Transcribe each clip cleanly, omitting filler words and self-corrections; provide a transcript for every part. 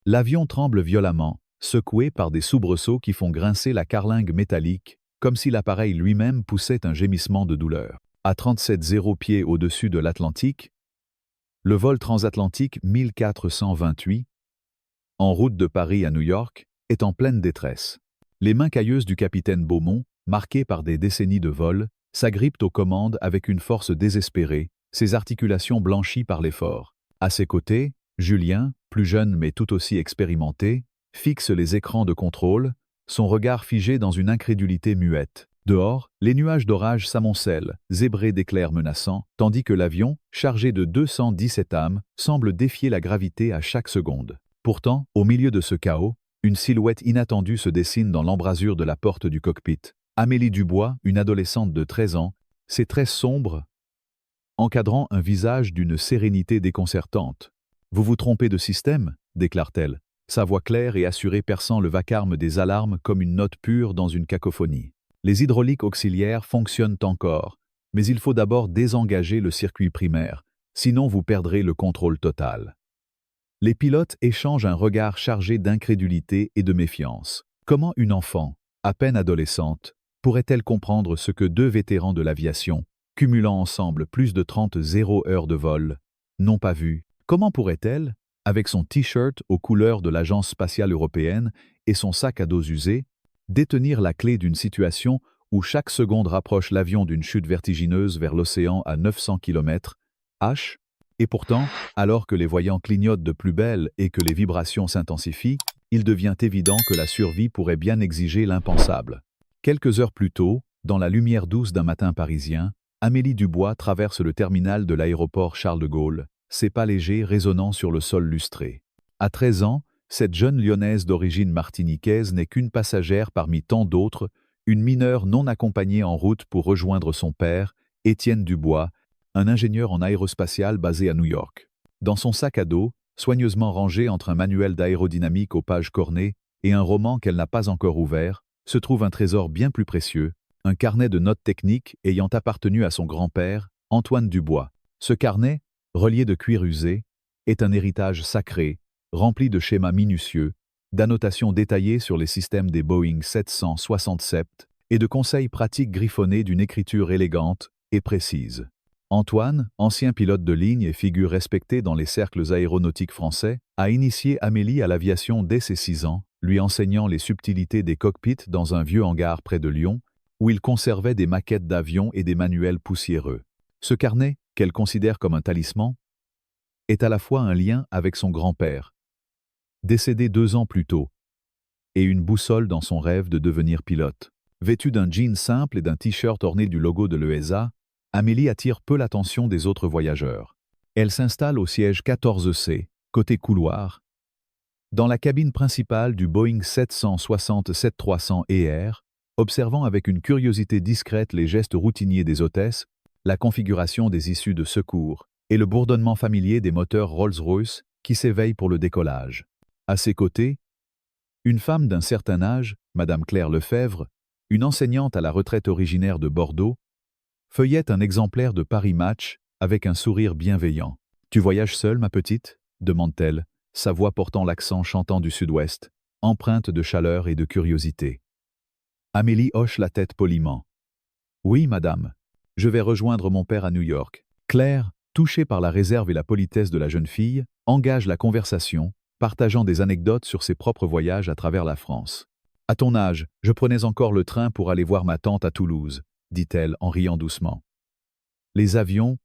L'avion tremble violemment, secoué par des soubresauts qui font grincer la carlingue métallique, comme si l'appareil lui-même poussait un gémissement de douleur. À 37,0 pieds au-dessus de l'Atlantique, le vol transatlantique 1428, en route de Paris à New York, est en pleine détresse. Les mains cailleuses du capitaine Beaumont, marquées par des décennies de vol, s'agrippent aux commandes avec une force désespérée, ses articulations blanchies par l'effort. À ses côtés, Julien, plus jeune mais tout aussi expérimenté, fixe les écrans de contrôle, son regard figé dans une incrédulité muette. Dehors, les nuages d'orage s'amoncellent, zébrés d'éclairs menaçants, tandis que l'avion, chargé de 217 âmes, semble défier la gravité à chaque seconde. Pourtant, au milieu de ce chaos, une silhouette inattendue se dessine dans l'embrasure de la porte du cockpit. Amélie Dubois, une adolescente de 13 ans, ses traits sombres, encadrant un visage d'une sérénité déconcertante. « Vous vous trompez de système ?» déclare-t-elle, sa voix claire et assurée perçant le vacarme des alarmes comme une note pure dans une cacophonie. Les hydrauliques auxiliaires fonctionnent encore, mais il faut d'abord désengager le circuit primaire, sinon vous perdrez le contrôle total. Les pilotes échangent un regard chargé d'incrédulité et de méfiance. Comment une enfant, à peine adolescente, pourrait-elle comprendre ce que deux vétérans de l'aviation, cumulant ensemble plus de 30 heures de vol, n'ont pas vu? Comment pourrait-elle, avec son t-shirt aux couleurs de l'Agence spatiale européenne et son sac à dos usé, détenir la clé d'une situation où chaque seconde rapproche l'avion d'une chute vertigineuse vers l'océan à 900 km/h? Et pourtant, alors que les voyants clignotent de plus belle et que les vibrations s'intensifient, il devient évident que la survie pourrait bien exiger l'impensable. Quelques heures plus tôt, dans la lumière douce d'un matin parisien, Amélie Dubois traverse le terminal de l'aéroport Charles de Gaulle, ses pas légers résonnant sur le sol lustré. À 13 ans, cette jeune lyonnaise d'origine martiniquaise n'est qu'une passagère parmi tant d'autres, une mineure non accompagnée en route pour rejoindre son père, Étienne Dubois, un ingénieur en aérospatial basé à New York. Dans son sac à dos, soigneusement rangé entre un manuel d'aérodynamique aux pages cornées et un roman qu'elle n'a pas encore ouvert, se trouve un trésor bien plus précieux, un carnet de notes techniques ayant appartenu à son grand-père, Antoine Dubois. Ce carnet, relié de cuir usé, est un héritage sacré, rempli de schémas minutieux, d'annotations détaillées sur les systèmes des Boeing 767 et de conseils pratiques griffonnés d'une écriture élégante et précise. Antoine, ancien pilote de ligne et figure respectée dans les cercles aéronautiques français, a initié Amélie à l'aviation dès ses 6 ans, lui enseignant les subtilités des cockpits dans un vieux hangar près de Lyon, où il conservait des maquettes d'avions et des manuels poussiéreux. Ce carnet, qu'elle considère comme un talisman, est à la fois un lien avec son grand-père, décédé 2 ans plus tôt, et une boussole dans son rêve de devenir pilote. Vêtue d'un jean simple et d'un t-shirt orné du logo de l'ESA, Amélie attire peu l'attention des autres voyageurs. Elle s'installe au siège 14C, côté couloir, dans la cabine principale du Boeing 767-300ER, observant avec une curiosité discrète les gestes routiniers des hôtesses, la configuration des issues de secours et le bourdonnement familier des moteurs Rolls-Royce qui s'éveillent pour le décollage. À ses côtés, une femme d'un certain âge, Madame Claire Lefebvre, une enseignante à la retraite originaire de Bordeaux, feuillette un exemplaire de Paris Match avec un sourire bienveillant. « Tu voyages seule, ma petite ?» demande-t-elle, sa voix portant l'accent chantant du sud-ouest, empreinte de chaleur et de curiosité. Amélie hoche la tête poliment. « Oui, madame. Je vais rejoindre mon père à New York. » Claire, touchée par la réserve et la politesse de la jeune fille, engage la conversation, partageant des anecdotes sur ses propres voyages à travers la France. « À ton âge, je prenais encore le train pour aller voir ma tante à Toulouse, » dit-elle en riant doucement. Les avions,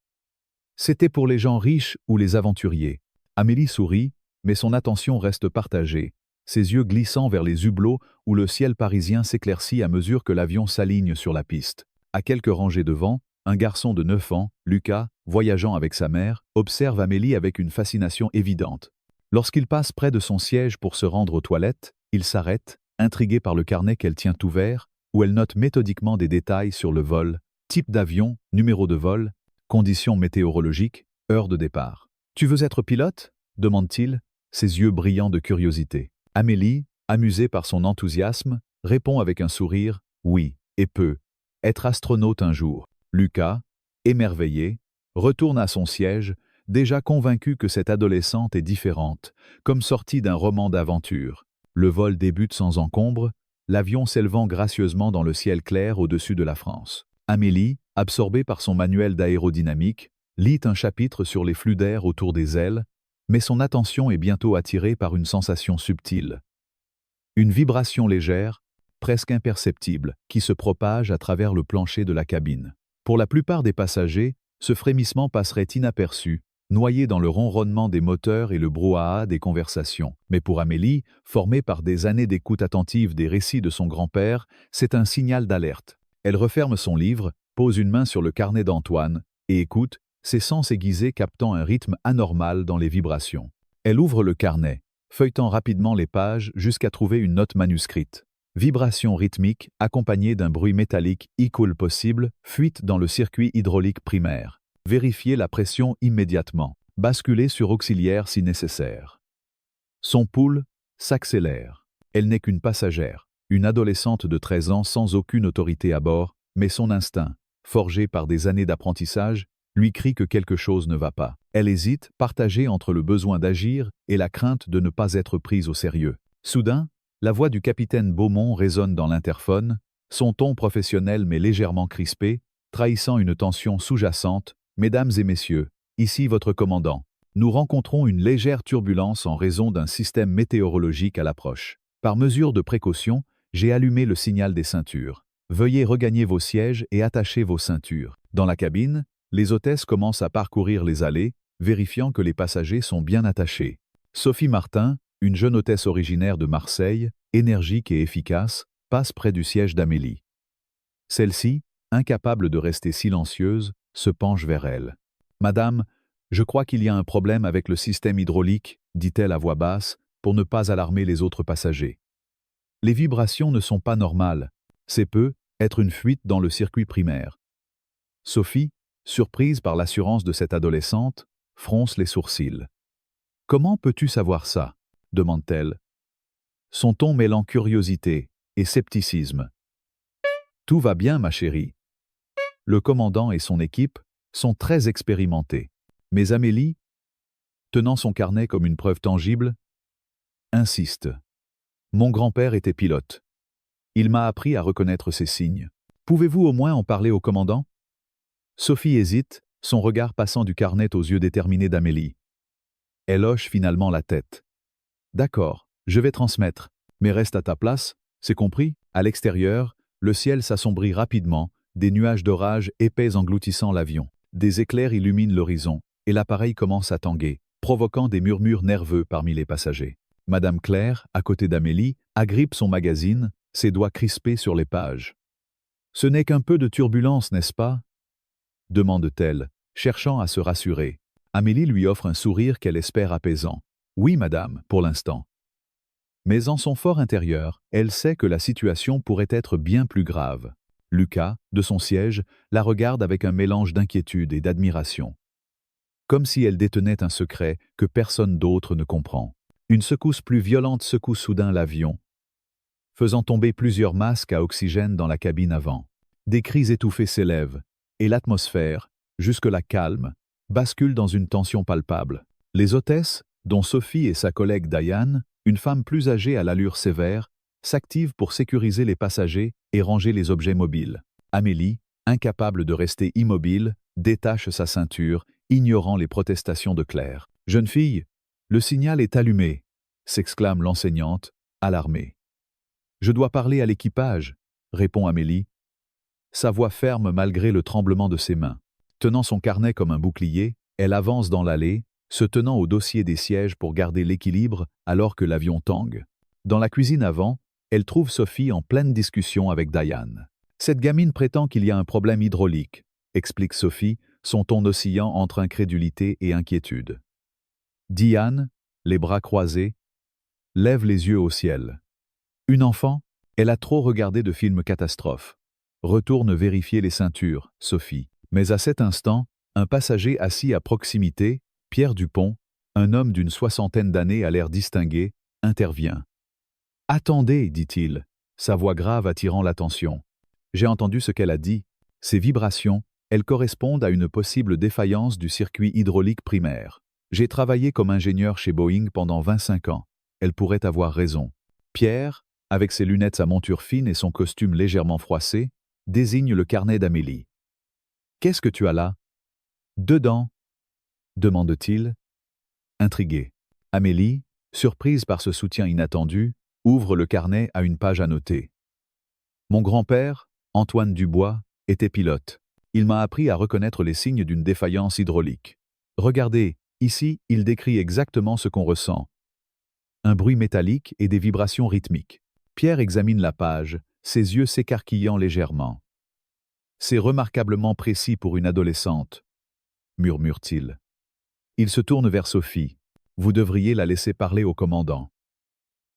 c'était pour les gens riches ou les aventuriers. Amélie sourit, mais son attention reste partagée, ses yeux glissant vers les hublots où le ciel parisien s'éclaircit à mesure que l'avion s'aligne sur la piste. À quelques rangées devant, un garçon de 9 ans, Lucas, voyageant avec sa mère, observe Amélie avec une fascination évidente. Lorsqu'il passe près de son siège pour se rendre aux toilettes, il s'arrête, intrigué par le carnet qu'elle tient ouvert, où elle note méthodiquement des détails sur le vol, type d'avion, numéro de vol, conditions météorologiques, heure de départ. « Tu veux être pilote ?» demande-t-il, ses yeux brillants de curiosité. Amélie, amusée par son enthousiasme, répond avec un sourire « Oui, et peut être astronaute un jour. » Lucas, émerveillé, retourne à son siège, déjà convaincu que cette adolescente est différente, comme sortie d'un roman d'aventure. Le vol débute sans encombre, l'avion s'élevant gracieusement dans le ciel clair au-dessus de la France. Amélie, absorbée par son manuel d'aérodynamique, lit un chapitre sur les flux d'air autour des ailes, mais son attention est bientôt attirée par une sensation subtile. Une vibration légère, presque imperceptible, qui se propage à travers le plancher de la cabine. Pour la plupart des passagers, ce frémissement passerait inaperçu, noyé dans le ronronnement des moteurs et le brouhaha des conversations. Mais pour Amélie, formée par des années d'écoute attentive des récits de son grand-père, c'est un signal d'alerte. Elle referme son livre, pose une main sur le carnet d'Antoine et écoute, ses sens aiguisés captant un rythme anormal dans les vibrations. Elle ouvre le carnet, feuilletant rapidement les pages jusqu'à trouver une note manuscrite. Vibration rythmique accompagnée d'un bruit métallique equal possible, fuite dans le circuit hydraulique primaire. Vérifier la pression immédiatement. Basculer sur auxiliaire si nécessaire. Son pouls s'accélère. Elle n'est qu'une passagère, une adolescente de 13 ans sans aucune autorité à bord, mais son instinct, forgé par des années d'apprentissage, lui crie que quelque chose ne va pas. Elle hésite, partagée entre le besoin d'agir et la crainte de ne pas être prise au sérieux. Soudain, la voix du capitaine Beaumont résonne dans l'interphone, son ton professionnel mais légèrement crispé, trahissant une tension sous-jacente. « Mesdames et messieurs, ici votre commandant. Nous rencontrons une légère turbulence en raison d'un système météorologique à l'approche. Par mesure de précaution, j'ai allumé le signal des ceintures. Veuillez regagner vos sièges et attacher vos ceintures. » Dans la cabine, les hôtesses commencent à parcourir les allées, vérifiant que les passagers sont bien attachés. Sophie Martin, une jeune hôtesse originaire de Marseille, énergique et efficace, passe près du siège d'Amélie. Celle-ci, incapable de rester silencieuse, se penche vers elle. « Madame, je crois qu'il y a un problème avec le système hydraulique, dit-elle à voix basse, pour ne pas alarmer les autres passagers. Les vibrations ne sont pas normales. C'est être une fuite dans le circuit primaire. » Sophie, surprise par l'assurance de cette adolescente, fronce les sourcils. « Comment peux-tu savoir ça ?» demande-t-elle. Son ton mêlant curiosité et scepticisme. « Tout va bien, ma chérie. » Le commandant et son équipe sont très expérimentés. Mais Amélie, tenant son carnet comme une preuve tangible, insiste. « Mon grand-père était pilote. Il m'a appris à reconnaître ces signes. Pouvez-vous au moins en parler au commandant ?» Sophie hésite, son regard passant du carnet aux yeux déterminés d'Amélie. Elle hoche finalement la tête. « D'accord, je vais transmettre, mais reste à ta place, c'est compris ?» À l'extérieur, le ciel s'assombrit rapidement, des nuages d'orage épais engloutissant l'avion. Des éclairs illuminent l'horizon, et l'appareil commence à tanguer, provoquant des murmures nerveux parmi les passagers. Madame Claire, à côté d'Amélie, agrippe son magazine, ses doigts crispés sur les pages. « Ce n'est qu'un peu de turbulence, n'est-ce pas ?» demande-t-elle, cherchant à se rassurer. Amélie lui offre un sourire qu'elle espère apaisant. « Oui, madame, pour l'instant. » Mais en son fort intérieur, elle sait que la situation pourrait être bien plus grave. Lucas, de son siège, la regarde avec un mélange d'inquiétude et d'admiration. Comme si elle détenait un secret que personne d'autre ne comprend. Une secousse plus violente secoue soudain l'avion, faisant tomber plusieurs masques à oxygène dans la cabine avant. Des cris étouffés s'élèvent, et l'atmosphère, jusque-là calme, bascule dans une tension palpable. Les hôtesses, dont Sophie et sa collègue Diane, une femme plus âgée à l'allure sévère, s'activent pour sécuriser les passagers et ranger les objets mobiles. Amélie, incapable de rester immobile, détache sa ceinture, ignorant les protestations de Claire. « Jeune fille, le signal est allumé !» s'exclame l'enseignante, alarmée. « Je dois parler à l'équipage !» répond Amélie, sa voix ferme malgré le tremblement de ses mains. Tenant son carnet comme un bouclier, elle avance dans l'allée, se tenant au dossier des sièges pour garder l'équilibre alors que l'avion tangue. Dans la cuisine avant, elle trouve Sophie en pleine discussion avec Diane. « Cette gamine prétend qu'il y a un problème hydraulique », explique Sophie, son ton oscillant entre incrédulité et inquiétude. Diane, les bras croisés, lève les yeux au ciel. Une enfant, elle a trop regardé de films catastrophes. Retourne vérifier les ceintures, Sophie. Mais à cet instant, un passager assis à proximité, Pierre Dupont, un homme d'une soixantaine d'années à l'air distingué, intervient. « Attendez, dit-il, sa voix grave attirant l'attention. J'ai entendu ce qu'elle a dit. Ces vibrations, Elles correspondent à une possible défaillance du circuit hydraulique primaire. J'ai travaillé comme ingénieur chez Boeing pendant 25 ans. Elle pourrait avoir raison. Pierre, avec ses lunettes à monture fine et son costume légèrement froissé, désigne le carnet d'Amélie. « Qu'est-ce que tu as là ?»« Dedans ?» demande-t-il, intrigué. Amélie, surprise par ce soutien inattendu, ouvre le carnet à une page annotée. « Mon grand-père, Antoine Dubois, était pilote. Il m'a appris à reconnaître les signes d'une défaillance hydraulique. Regardez, ici, il décrit exactement ce qu'on ressent. Un bruit métallique et des vibrations rythmiques. » Pierre examine la page, ses yeux s'écarquillant légèrement. « C'est remarquablement précis pour une adolescente, » murmure-t-il. Il se tourne vers Sophie. « Vous devriez la laisser parler au commandant. »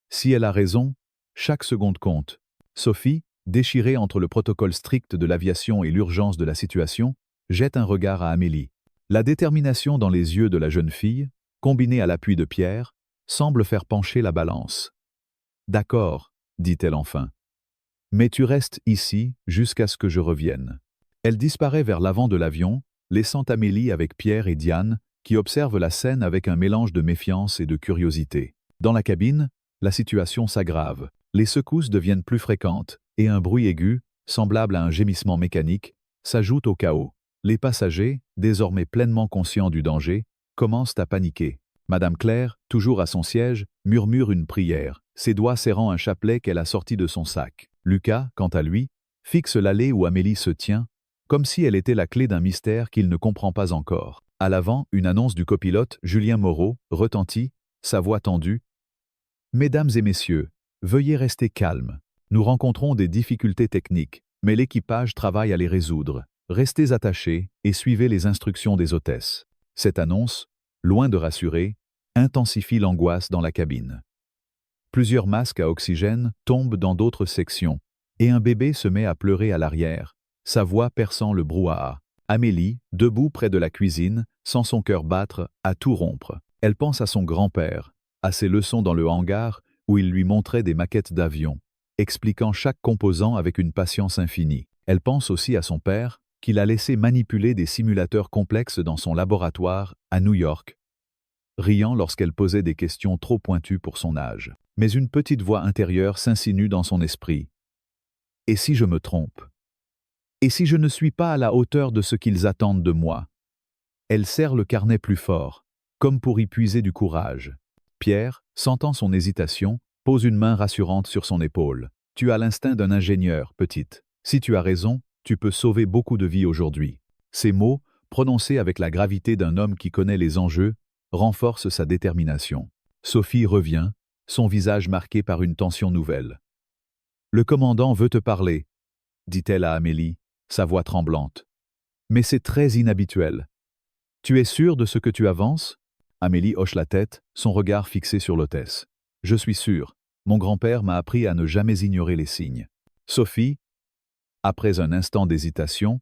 Si elle a raison, chaque seconde compte. Sophie, déchirée entre le protocole strict de l'aviation et l'urgence de la situation, jette un regard à Amélie. La détermination dans les yeux de la jeune fille, combinée à l'appui de Pierre, semble faire pencher la balance. « D'accord, » dit-elle enfin. « Mais tu restes ici jusqu'à ce que je revienne. » Elle disparaît vers l'avant de l'avion, laissant Amélie avec Pierre et Diane, qui observent la scène avec un mélange de méfiance et de curiosité. Dans la cabine, la situation s'aggrave. Les secousses deviennent plus fréquentes, et un bruit aigu, semblable à un gémissement mécanique, s'ajoute au chaos. Les passagers, désormais pleinement conscients du danger, commencent à paniquer. Madame Claire, toujours à son siège, murmure une prière, ses doigts serrant un chapelet qu'elle a sorti de son sac. Lucas, quant à lui, fixe l'allée où Amélie se tient, comme si elle était la clé d'un mystère qu'il ne comprend pas encore. À l'avant, une annonce du copilote, Julien Moreau, retentit, sa voix tendue. « Mesdames et messieurs, veuillez rester calmes. Nous rencontrons des difficultés techniques, mais l'équipage travaille à les résoudre. Restez attachés et suivez les instructions des hôtesses. » Cette annonce, loin de rassurer, intensifie l'angoisse dans la cabine. Plusieurs masques à oxygène tombent dans d'autres sections, et un bébé se met à pleurer à l'arrière, sa voix perçant le brouhaha. Amélie, debout près de la cuisine, sent son cœur battre à tout rompre. Elle pense à son grand-père, à ses leçons dans le hangar où il lui montrait des maquettes d'avions, expliquant chaque composant avec une patience infinie. Elle pense aussi à son père, qui l'a laissé manipuler des simulateurs complexes dans son laboratoire à New York, riant lorsqu'elle posait des questions trop pointues pour son âge. Mais une petite voix intérieure s'insinue dans son esprit. « Et si je me trompe ? Et si je ne suis pas à la hauteur de ce qu'ils attendent de moi ?» Elle serre le carnet plus fort, comme pour y puiser du courage. Pierre, sentant son hésitation, pose une main rassurante sur son épaule. « Tu as l'instinct d'un ingénieur, petite. Si tu as raison, tu peux sauver beaucoup de vies aujourd'hui. » Ces mots, prononcés avec la gravité d'un homme qui connaît les enjeux, renforcent sa détermination. Sophie revient, son visage marqué par une tension nouvelle. « Le commandant veut te parler, » dit-elle à Amélie, sa voix tremblante. « Mais c'est très inhabituel. Tu es sûre de ce que tu avances ?» Amélie hoche la tête, son regard fixé sur l'hôtesse. « Je suis sûre. Mon grand-père m'a appris à ne jamais ignorer les signes. » Sophie, après un instant d'hésitation,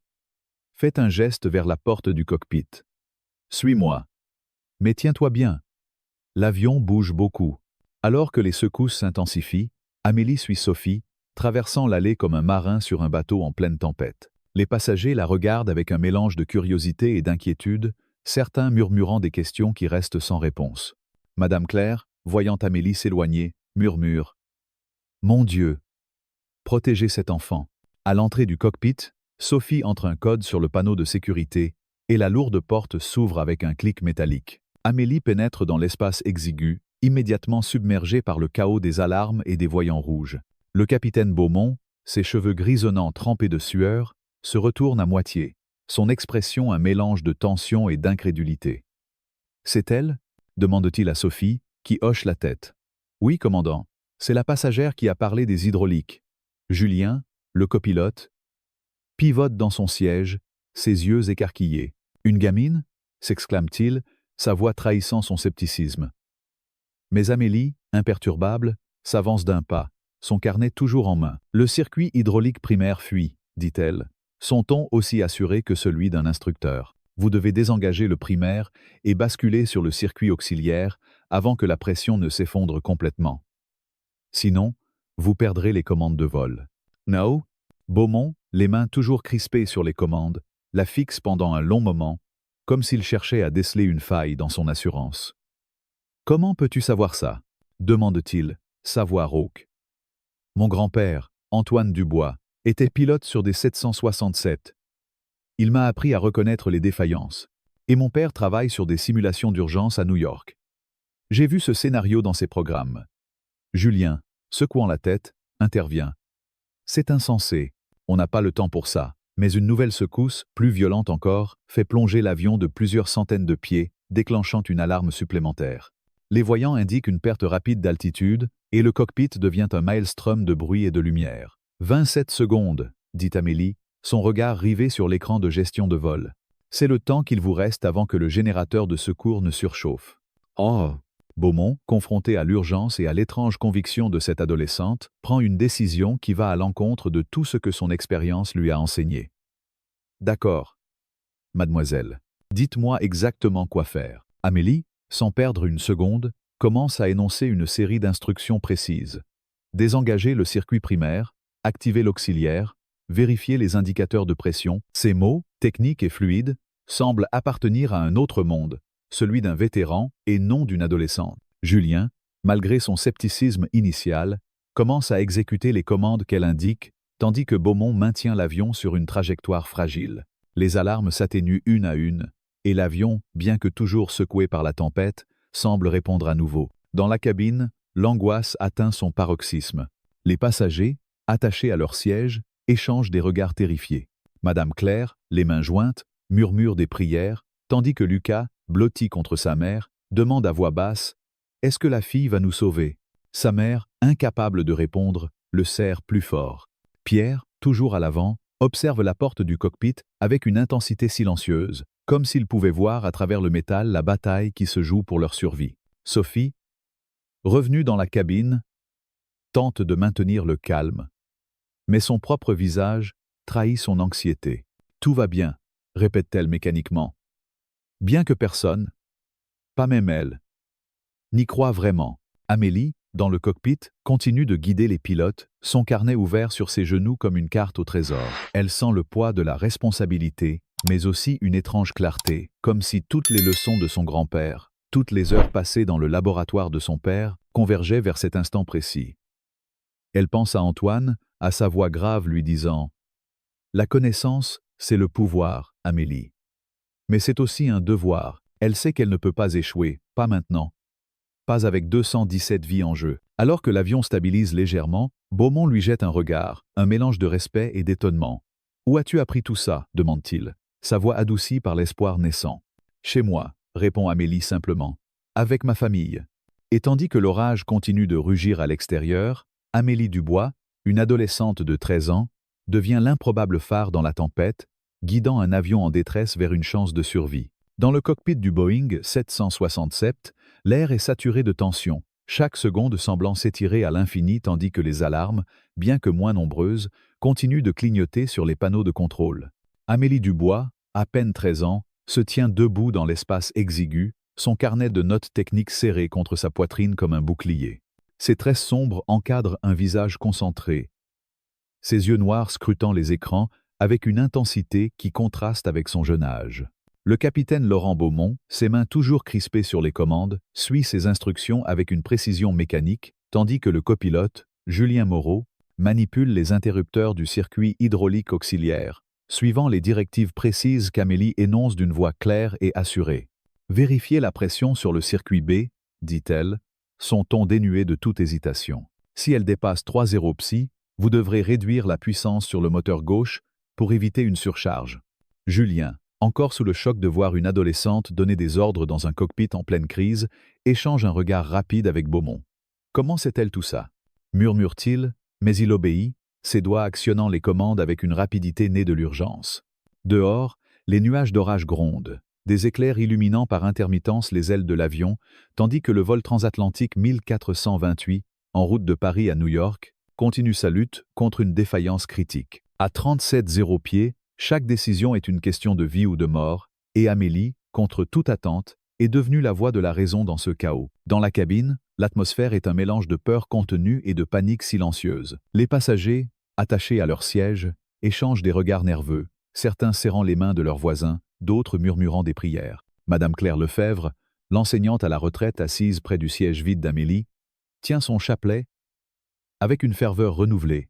fait un geste vers la porte du cockpit. « Suis-moi. Mais tiens-toi bien. » L'avion bouge beaucoup. Alors que les secousses s'intensifient, Amélie suit Sophie, traversant l'allée comme un marin sur un bateau en pleine tempête. Les passagers la regardent avec un mélange de curiosité et d'inquiétude, certains murmurant des questions qui restent sans réponse. Madame Claire, voyant Amélie s'éloigner, murmure « Mon Dieu ! Protégez cet enfant !» À l'entrée du cockpit, Sophie entre un code sur le panneau de sécurité et la lourde porte s'ouvre avec un clic métallique. Amélie pénètre dans l'espace exigu, immédiatement submergée par le chaos des alarmes et des voyants rouges. Le capitaine Beaumont, ses cheveux grisonnants trempés de sueur, se retourne à moitié, son expression un mélange de tension et d'incrédulité. « C'est elle ?» demande-t-il à Sophie, qui hoche la tête. « Oui, commandant, c'est la passagère qui a parlé des hydrauliques. » Julien, le copilote, pivote dans son siège, ses yeux écarquillés. « Une gamine ?» s'exclame-t-il, sa voix trahissant son scepticisme. Mais Amélie, imperturbable, s'avance d'un pas, son carnet toujours en main. « Le circuit hydraulique primaire fuit, » dit-elle, son ton aussi assuré que celui d'un instructeur. « Vous devez désengager le primaire et basculer sur le circuit auxiliaire avant que la pression ne s'effondre complètement. Sinon, vous perdrez les commandes de vol. » No. Beaumont, les mains toujours crispées sur les commandes, la fixe pendant un long moment, comme s'il cherchait à déceler une faille dans son assurance. « Comment peux-tu savoir ça ?» demande-t-il, sa voix rauque. « Mon grand-père, Antoine Dubois, était pilote sur des 767. Il m'a appris à reconnaître les défaillances. Et mon père travaille sur des simulations d'urgence à New York. J'ai vu ce scénario dans ses programmes. » Julien, secouant la tête, intervient. « C'est insensé. On n'a pas le temps pour ça. » Mais une nouvelle secousse, plus violente encore, fait plonger l'avion de plusieurs centaines de pieds, déclenchant une alarme supplémentaire. Les voyants indiquent une perte rapide d'altitude, et le cockpit devient un maelstrom de bruit et de lumière. « 27 secondes, dit Amélie, son regard rivé sur l'écran de gestion de vol. C'est le temps qu'il vous reste avant que le générateur de secours ne surchauffe. » Oh! Beaumont, confronté à l'urgence et à l'étrange conviction de cette adolescente, prend une décision qui va à l'encontre de tout ce que son expérience lui a enseigné. « D'accord. Mademoiselle, dites-moi exactement quoi faire. » Amélie, sans perdre une seconde, commence à énoncer une série d'instructions précises. Désengager le circuit primaire, activer l'auxiliaire, vérifier les indicateurs de pression. Ces mots, techniques et fluides, semblent appartenir à un autre monde, celui d'un vétéran et non d'une adolescente. Julien, malgré son scepticisme initial, commence à exécuter les commandes qu'elle indique, tandis que Beaumont maintient l'avion sur une trajectoire fragile. Les alarmes s'atténuent une à une, et l'avion, bien que toujours secoué par la tempête, semble répondre à nouveau. Dans la cabine, l'angoisse atteint son paroxysme. Les passagers, attachés à leur siège, échangent des regards terrifiés. Madame Claire, les mains jointes, murmure des prières, tandis que Lucas, blotti contre sa mère, demande à voix basse « Est-ce que la fille va nous sauver ?» Sa mère, incapable de répondre, le serre plus fort. Pierre, toujours à l'avant, observe la porte du cockpit avec une intensité silencieuse, comme s'il pouvait voir à travers le métal la bataille qui se joue pour leur survie. Sophie, revenue dans la cabine, tente de maintenir le calme. Mais son propre visage trahit son anxiété. « Tout va bien », répète-t-elle mécaniquement. Bien que personne, pas même elle, n'y croit vraiment. Amélie, dans le cockpit, continue de guider les pilotes, son carnet ouvert sur ses genoux comme une carte au trésor. Elle sent le poids de la responsabilité, mais aussi une étrange clarté, comme si toutes les leçons de son grand-père, toutes les heures passées dans le laboratoire de son père, convergeaient vers cet instant précis. Elle pense à Antoine, à sa voix grave lui disant « La connaissance, c'est le pouvoir, Amélie. Mais c'est aussi un devoir. Elle sait qu'elle ne peut pas échouer, pas maintenant. Pas avec 217 vies en jeu. » Alors que l'avion stabilise légèrement, Beaumont lui jette un regard, un mélange de respect et d'étonnement. « Où as-tu appris tout ça ?» demande-t-il, sa voix adoucie par l'espoir naissant. « Chez moi », répond Amélie simplement. « Avec ma famille. » Et tandis que l'orage continue de rugir à l'extérieur, Amélie Dubois, une adolescente de 13 ans, devient l'improbable phare dans la tempête, guidant un avion en détresse vers une chance de survie. Dans le cockpit du Boeing 767, l'air est saturé de tension, chaque seconde semblant s'étirer à l'infini tandis que les alarmes, bien que moins nombreuses, continuent de clignoter sur les panneaux de contrôle. Amélie Dubois, à peine 13 ans, se tient debout dans l'espace exigu, son carnet de notes techniques serré contre sa poitrine comme un bouclier. Ses tresses sombres encadrent un visage concentré, ses yeux noirs scrutant les écrans avec une intensité qui contraste avec son jeune âge. Le capitaine Laurent Beaumont, ses mains toujours crispées sur les commandes, suit ses instructions avec une précision mécanique, tandis que le copilote, Julien Moreau, manipule les interrupteurs du circuit hydraulique auxiliaire, suivant les directives précises qu'Amélie énonce d'une voix claire et assurée. « Vérifiez la pression sur le circuit B, dit-elle, son ton dénué de toute hésitation. Si elle dépasse 3,0 psi, vous devrez réduire la puissance sur le moteur gauche pour éviter une surcharge. » Julien, encore sous le choc de voir une adolescente donner des ordres dans un cockpit en pleine crise, échange un regard rapide avec Beaumont. « Comment sait-elle tout ça ?» murmure-t-il, mais il obéit, ses doigts actionnant les commandes avec une rapidité née de l'urgence. Dehors, les nuages d'orage grondent, des éclairs illuminant par intermittence les ailes de l'avion, tandis que le vol transatlantique 1428, en route de Paris à New York, continue sa lutte contre une défaillance critique. À 37,0 pieds, chaque décision est une question de vie ou de mort, et Amélie, contre toute attente, est devenue la voix de la raison dans ce chaos. Dans la cabine, l'atmosphère est un mélange de peur contenue et de panique silencieuse. Les passagers, attachés à leur siège, échangent des regards nerveux, certains serrant les mains de leurs voisins, d'autres murmurant des prières. Madame Claire Lefebvre, l'enseignante à la retraite assise près du siège vide d'Amélie, tient son chapelet avec une ferveur renouvelée,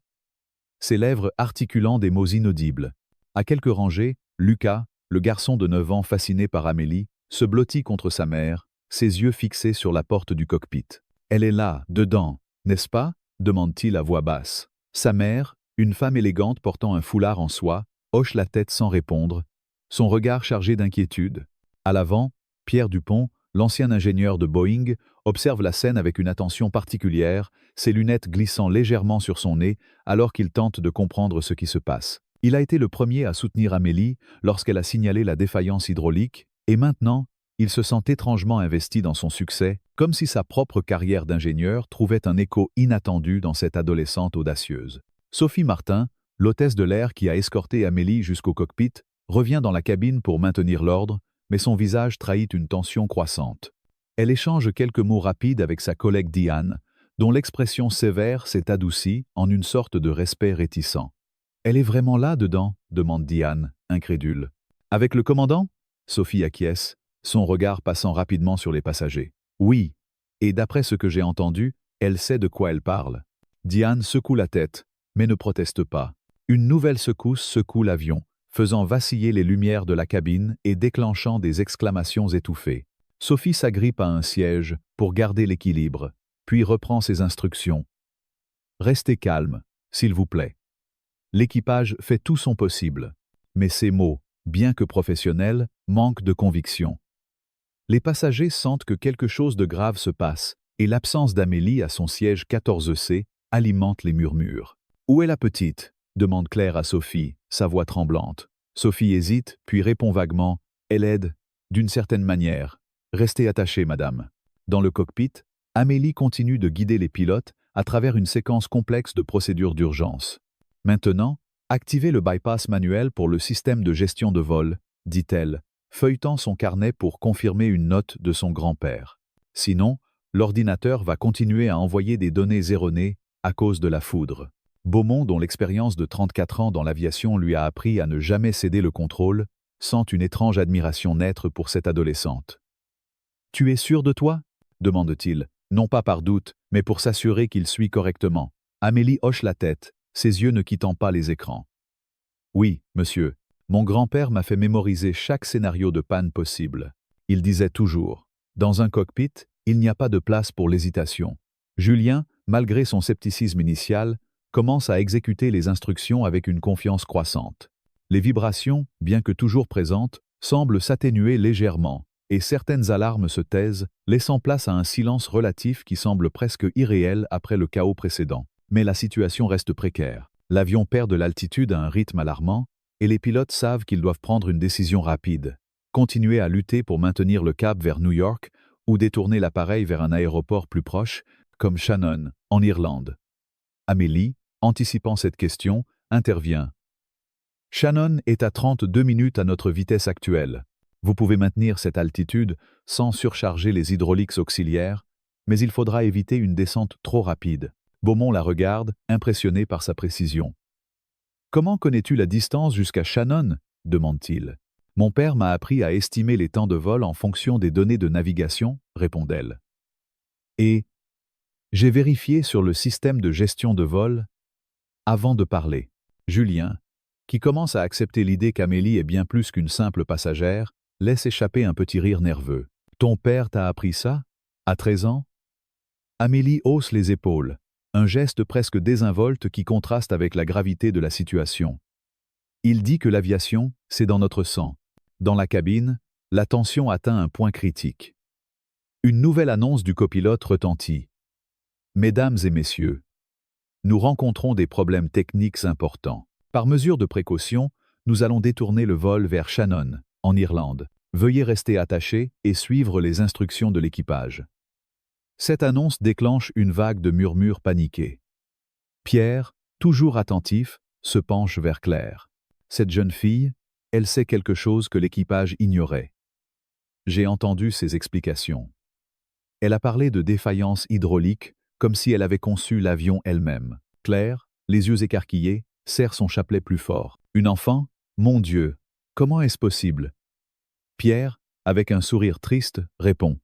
ses lèvres articulant des mots inaudibles. À quelques rangées, Lucas, le garçon de 9 ans fasciné par Amélie, se blottit contre sa mère, ses yeux fixés sur la porte du cockpit. « Elle est là, dedans, n'est-ce pas ?» demande-t-il à voix basse. Sa mère, une femme élégante portant un foulard en soie, hoche la tête sans répondre, son regard chargé d'inquiétude. À l'avant, Pierre Dupont, l'ancien ingénieur de Boeing, observe la scène avec une attention particulière, ses lunettes glissant légèrement sur son nez alors qu'il tente de comprendre ce qui se passe. Il a été le premier à soutenir Amélie lorsqu'elle a signalé la défaillance hydraulique, et maintenant, il se sent étrangement investi dans son succès, comme si sa propre carrière d'ingénieur trouvait un écho inattendu dans cette adolescente audacieuse. Sophie Martin, l'hôtesse de l'air qui a escorté Amélie jusqu'au cockpit, revient dans la cabine pour maintenir l'ordre, mais son visage trahit une tension croissante. Elle échange quelques mots rapides avec sa collègue Diane, dont l'expression sévère s'est adoucie en une sorte de respect réticent. « Elle est vraiment là, dedans ?» demande Diane, incrédule. « Avec le commandant ?» Sophie acquiesce, son regard passant rapidement sur les passagers. « Oui, et d'après ce que j'ai entendu, elle sait de quoi elle parle. » Diane secoue la tête, mais ne proteste pas. Une nouvelle secousse secoue l'avion, faisant vaciller les lumières de la cabine et déclenchant des exclamations étouffées. Sophie s'agrippe à un siège pour garder l'équilibre, puis reprend ses instructions. « Restez calme, s'il vous plaît. » L'équipage fait tout son possible, mais ces mots, bien que professionnels, manquent de conviction. Les passagers sentent que quelque chose de grave se passe, et l'absence d'Amélie à son siège 14C alimente les murmures. « Où est la petite ?» demande Claire à Sophie, sa voix tremblante. Sophie hésite, puis répond vaguement « Elle aide, d'une certaine manière. Restez attachée, madame. » Dans le cockpit, Amélie continue de guider les pilotes à travers une séquence complexe de procédures d'urgence. « Maintenant, activez le bypass manuel pour le système de gestion de vol, » dit-elle, feuilletant son carnet pour confirmer une note de son grand-père. Sinon, l'ordinateur va continuer à envoyer des données erronées à cause de la foudre. Beaumont, dont l'expérience de 34 ans dans l'aviation lui a appris à ne jamais céder le contrôle, sent une étrange admiration naître pour cette adolescente. « Tu es sûr de toi ?» demande-t-il, non pas par doute, mais pour s'assurer qu'il suit correctement. Amélie hoche la tête, ses yeux ne quittant pas les écrans. « Oui, monsieur. Mon grand-père m'a fait mémoriser chaque scénario de panne possible. Il disait toujours, dans un cockpit, il n'y a pas de place pour l'hésitation. » Julien, malgré son scepticisme initial, commence à exécuter les instructions avec une confiance croissante. Les vibrations, bien que toujours présentes, semblent s'atténuer légèrement, et certaines alarmes se taisent, laissant place à un silence relatif qui semble presque irréel après le chaos précédent. Mais la situation reste précaire. L'avion perd de l'altitude à un rythme alarmant, et les pilotes savent qu'ils doivent prendre une décision rapide. Continuer à lutter pour maintenir le cap vers New York ou détourner l'appareil vers un aéroport plus proche, comme Shannon, en Irlande. Amélie, anticipant cette question, intervient. « Shannon est à 32 minutes à notre vitesse actuelle. Vous pouvez maintenir cette altitude sans surcharger les hydrauliques auxiliaires, mais il faudra éviter une descente trop rapide. » Beaumont la regarde, impressionné par sa précision. « Comment connais-tu la distance jusqu'à Shannon ?» demande-t-il. « Mon père m'a appris à estimer les temps de vol en fonction des données de navigation, » répond-elle. « Et j'ai vérifié sur le système de gestion de vol avant de parler. » Julien, qui commence à accepter l'idée qu'Amélie est bien plus qu'une simple passagère, laisse échapper un petit rire nerveux. « Ton père t'a appris ça? À 13 ans ?» Amélie hausse les épaules, un geste presque désinvolte qui contraste avec la gravité de la situation. Il dit que l'aviation, c'est dans notre sang. Dans la cabine, la tension atteint un point critique. Une nouvelle annonce du copilote retentit. « Mesdames et messieurs, nous rencontrons des problèmes techniques importants. Par mesure de précaution, nous allons détourner le vol vers Shannon, en Irlande. Veuillez rester attachés et suivre les instructions de l'équipage. » Cette annonce déclenche une vague de murmures paniqués. Pierre, toujours attentif, se penche vers Claire. Cette jeune fille, elle sait quelque chose que l'équipage ignorait. J'ai entendu ses explications. Elle a parlé de défaillance hydraulique, comme si elle avait conçu l'avion elle-même. Claire, les yeux écarquillés, serre son chapelet plus fort. Une enfant, Mon Dieu, comment est-ce possible? Pierre, avec un sourire triste, répond.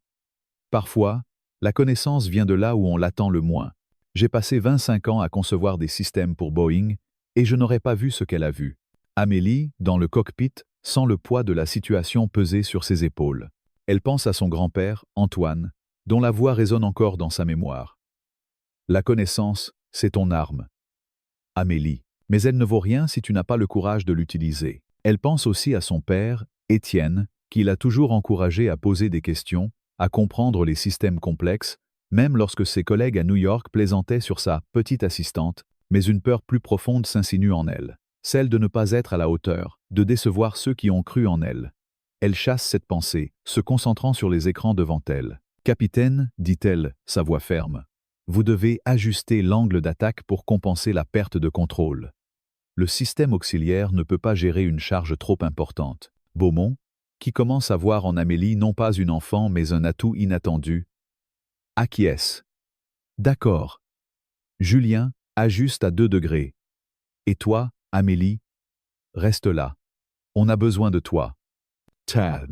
Parfois, la connaissance vient de là où on l'attend le moins. J'ai passé 25 ans à concevoir des systèmes pour Boeing, et je n'aurais pas vu ce qu'elle a vu. Amélie, dans le cockpit, sent le poids de la situation peser sur ses épaules. Elle pense à son grand-père, Antoine, dont la voix résonne encore dans sa mémoire. La connaissance, c'est ton arme. Amélie. Mais elle ne vaut rien si tu n'as pas le courage de l'utiliser. Elle pense aussi à son père, Étienne, qui l'a toujours encouragé à poser des questions, à comprendre les systèmes complexes, même lorsque ses collègues à New York plaisantaient sur sa petite assistante, mais une peur plus profonde s'insinue en elle, celle de ne pas être à la hauteur, de décevoir ceux qui ont cru en elle. Elle chasse cette pensée, se concentrant sur les écrans devant elle. « Capitaine, dit-elle, sa voix ferme, vous devez ajuster l'angle d'attaque pour compenser la perte de contrôle. Le système auxiliaire ne peut pas gérer une charge trop importante. » Beaumont, qui commence à voir en Amélie non pas une enfant mais un atout inattendu, acquiesce. D'accord. Julien, ajuste à 2 degrés. Et toi, Amélie, reste là. On a besoin de toi. Tan.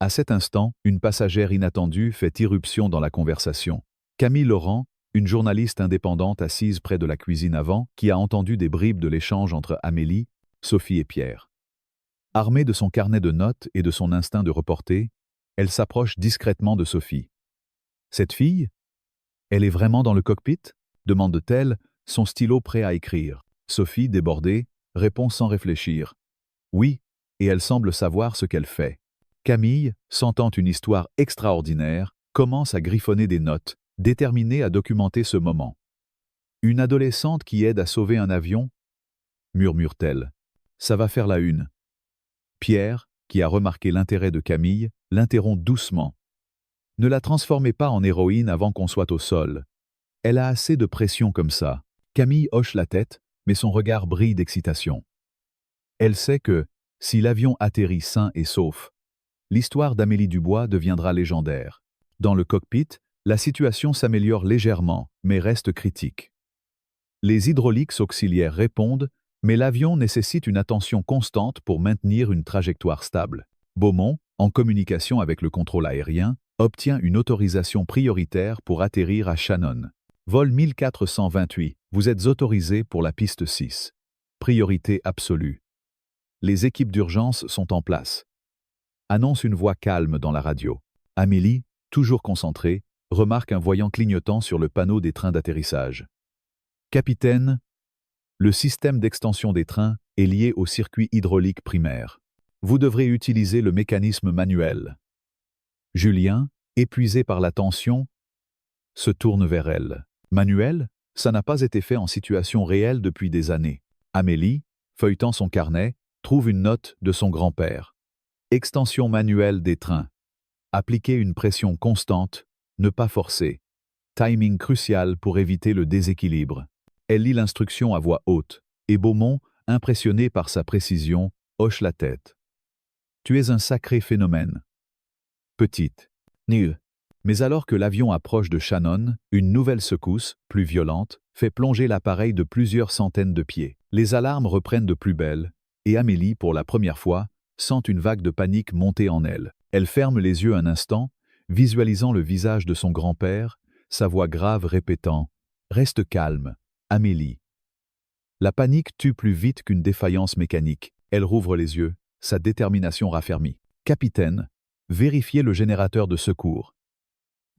À cet instant, une passagère inattendue fait irruption dans la conversation. Camille Laurent, une journaliste indépendante assise près de la cuisine avant, qui a entendu des bribes de l'échange entre Amélie, Sophie et Pierre. Armée de son carnet de notes et de son instinct de reporter, elle s'approche discrètement de Sophie. « Cette fille? Elle est vraiment dans le cockpit ?» demande-t-elle, son stylo prêt à écrire. Sophie, débordée, répond sans réfléchir. « Oui, et elle semble savoir ce qu'elle fait. » Camille, sentant une histoire extraordinaire, commence à griffonner des notes, déterminée à documenter ce moment. « Une adolescente qui aide à sauver un avion ?» murmure-t-elle. « Ça va faire la une. » Pierre, qui a remarqué l'intérêt de Camille, l'interrompt doucement. « Ne la transformez pas en héroïne avant qu'on soit au sol. Elle a assez de pression comme ça. » Camille hoche la tête, mais son regard brille d'excitation. Elle sait que, si l'avion atterrit sain et sauf, l'histoire d'Amélie Dubois deviendra légendaire. Dans le cockpit, la situation s'améliore légèrement, mais reste critique. Les hydrauliques auxiliaires répondent, mais l'avion nécessite une attention constante pour maintenir une trajectoire stable. Beaumont, en communication avec le contrôle aérien, obtient une autorisation prioritaire pour atterrir à Shannon. Vol 1428, vous êtes autorisé pour la piste 6. Priorité absolue. Les équipes d'urgence sont en place. Annonce une voix calme dans la radio. Amélie, toujours concentrée, remarque un voyant clignotant sur le panneau des trains d'atterrissage. Capitaine, le système d'extension des trains est lié au circuit hydraulique primaire. Vous devrez utiliser le mécanisme manuel. Julien, épuisé par la tension, se tourne vers elle. Manuel, ça n'a pas été fait en situation réelle depuis des années. Amélie, feuilletant son carnet, trouve une note de son grand-père. Extension manuelle des trains. Appliquer une pression constante, ne pas forcer. Timing crucial pour éviter le déséquilibre. Elle lit l'instruction à voix haute, et Beaumont, impressionné par sa précision, hoche la tête. Tu es un sacré phénomène. Petite. Nul. Mais alors que l'avion approche de Shannon, une nouvelle secousse, plus violente, fait plonger l'appareil de plusieurs centaines de pieds. Les alarmes reprennent de plus belle, et Amélie, pour la première fois, sent une vague de panique monter en elle. Elle ferme les yeux un instant, visualisant le visage de son grand-père, sa voix grave répétant « Reste calme, Amélie ». La panique tue plus vite qu'une défaillance mécanique. Elle rouvre les yeux, sa détermination raffermie. « Capitaine, vérifiez le générateur de secours.